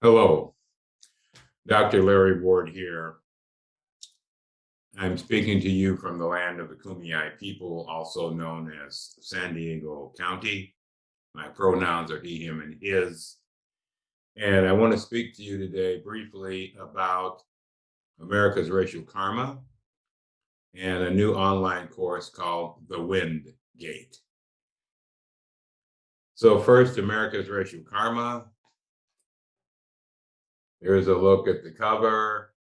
Hello, Dr. Larry Ward here. I'm speaking to you from the land of the Kumeyaay people, also known as San Diego County. My pronouns are he, him, and his. And I want to speak to you today briefly about America's racial karma and a new online course called The Wind Gate. So first, America's racial karma. Here's a look at the cover.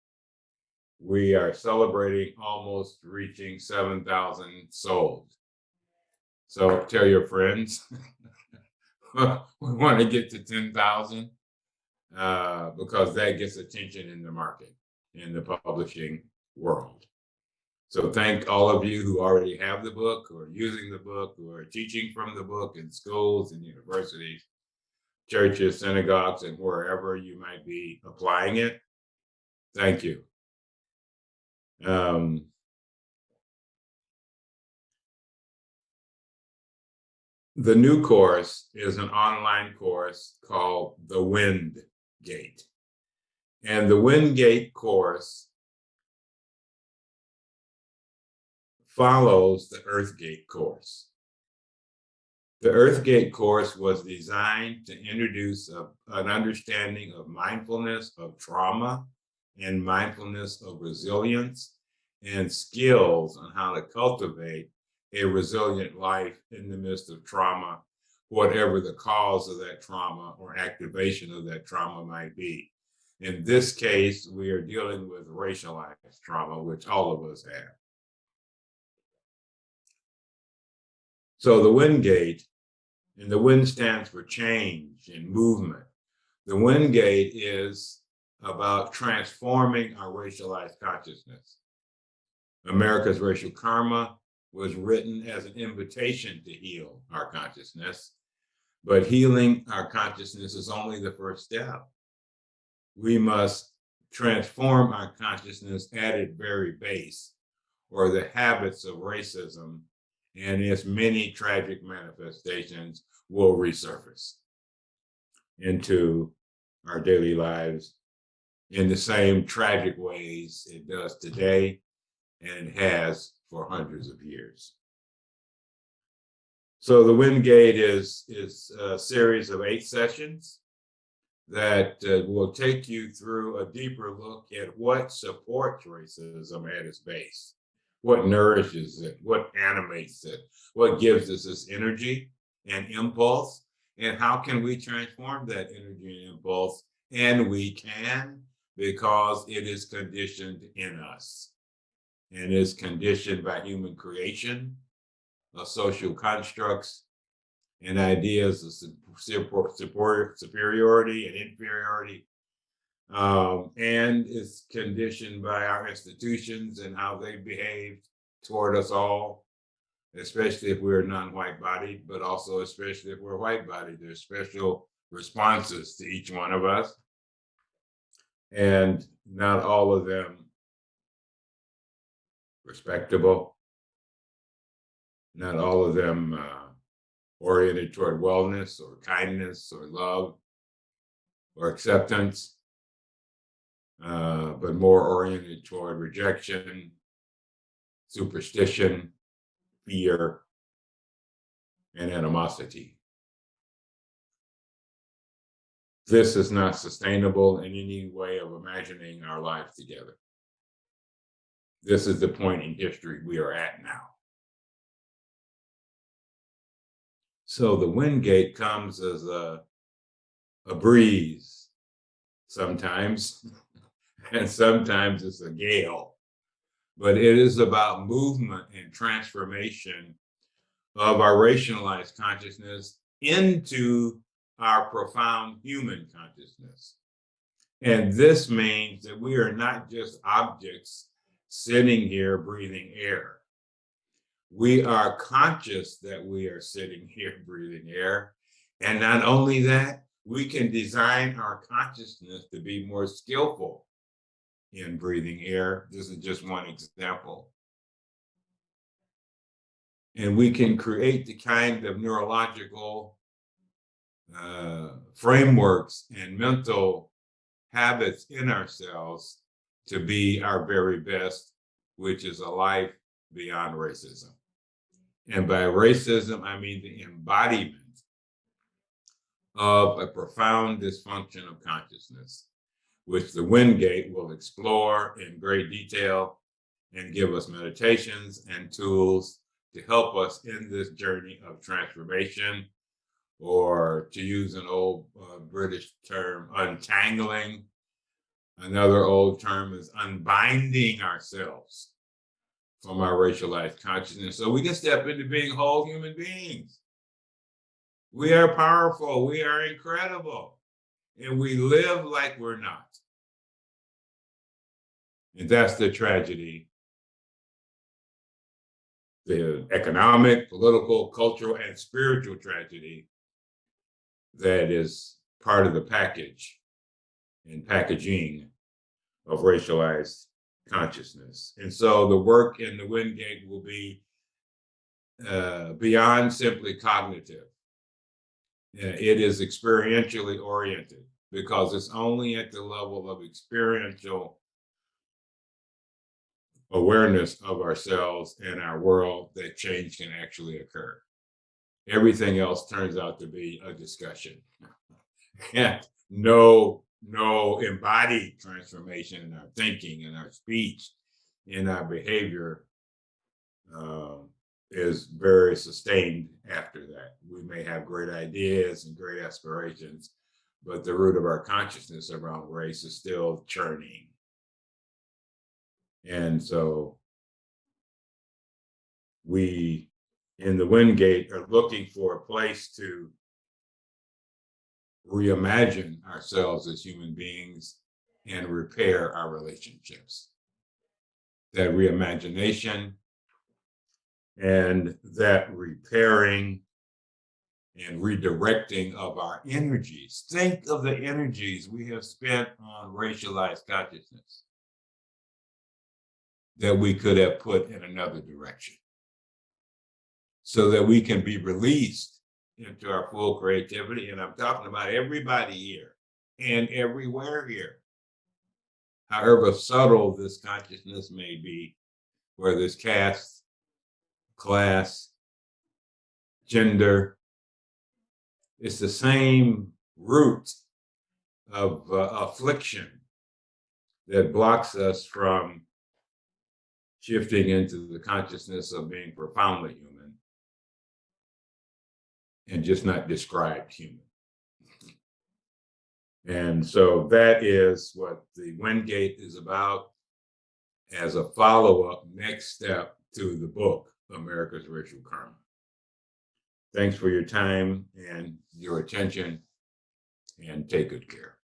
We are celebrating almost reaching 7,000 sold. So tell your friends, we want to get to 10,000 because that gets attention in the market, in the publishing world. So thank all of you who already have the book, who are using the book, who are teaching from the book in schools and universities, churches, synagogues, and wherever you might be applying it. Thank you. The new course is an online course called The Wind Gate. And the Wind Gate course follows the Earth Gate course. The Earth Gate course was designed to introduce an understanding of mindfulness of trauma and mindfulness of resilience and skills on how to cultivate a resilient life in the midst of trauma, whatever the cause of that trauma or activation of that trauma might be. In this case, we are dealing with racialized trauma, which all of us have. So the Wind Gate, and the wind stands for change and movement. The Wind Gate is about transforming our racialized consciousness. America's racial karma was written as an invitation to heal our consciousness, but healing our consciousness is only the first step. We must transform our consciousness at its very base, or the habits of racism and its many tragic manifestations will resurface into our daily lives in the same tragic ways it does today and has for hundreds of years. So the Wind Gate is a series of 8 sessions that will take you through a deeper look at what supports racism at its base, what nourishes it, what animates it, what gives us this energy and impulse, and how can we transform that energy and impulse? And we can, because it is conditioned in us and is conditioned by human creation of social constructs and ideas of superiority and inferiority, and is conditioned by our institutions and how they behave toward us all, especially if we're non-white bodied, but also especially if we're white bodied. There's special responses to each one of us, and not all of them respectable, not all of them oriented toward wellness or kindness or love or acceptance, but more oriented toward rejection, superstition, fear, and animosity. This is not sustainable in any way of imagining our lives together. This is the point in history we are at now. So the Wind Gate comes as a breeze sometimes, and sometimes it's a gale. But it is about movement and transformation of our racialized consciousness into our profound human consciousness. And this means that we are not just objects sitting here breathing air. We are conscious that we are sitting here breathing air. And not only that, we can design our consciousness to be more skillful in breathing air. This is just one example. And we can create the kind of neurological frameworks and mental habits in ourselves to be our very best, which is a life beyond racism. And by racism, I mean the embodiment of a profound dysfunction of consciousness, which the Wingate will explore in great detail and give us meditations and tools to help us in this journey of transformation, or to use an old British term, untangling. Another old term is unbinding ourselves from our racialized consciousness so we can step into being whole human beings. We are powerful, we are incredible, and we live like we're not. And that's the tragedy, the economic, political, cultural, and spiritual tragedy that is part of the package and packaging of racialized consciousness. And so the work in the Wingate will be beyond simply cognitive. It is experientially oriented because it's only at the level of experiential awareness of ourselves and our world that change can actually occur. Everything else turns out to be a discussion. And no embodied transformation in our thinking, in our speech, in our behavior is very sustained after that. We may have great ideas and great aspirations, but the root of our consciousness around race is still churning. And so we in the Wingate are looking for a place to reimagine ourselves as human beings and repair our relationships. That reimagination and that repairing and redirecting of our energies. Think of the energies we have spent on racialized consciousness that we could have put in another direction so that we can be released into our full creativity. And I'm talking about everybody here and everywhere here. However subtle this consciousness may be, whether it's caste, class, gender, it's the same root of affliction that blocks us from shifting into the consciousness of being profoundly human and just not described human. And so that is what the Wingate is about as a follow-up next step to the book, America's Racial Karma. Thanks for your time and your attention, and take good care.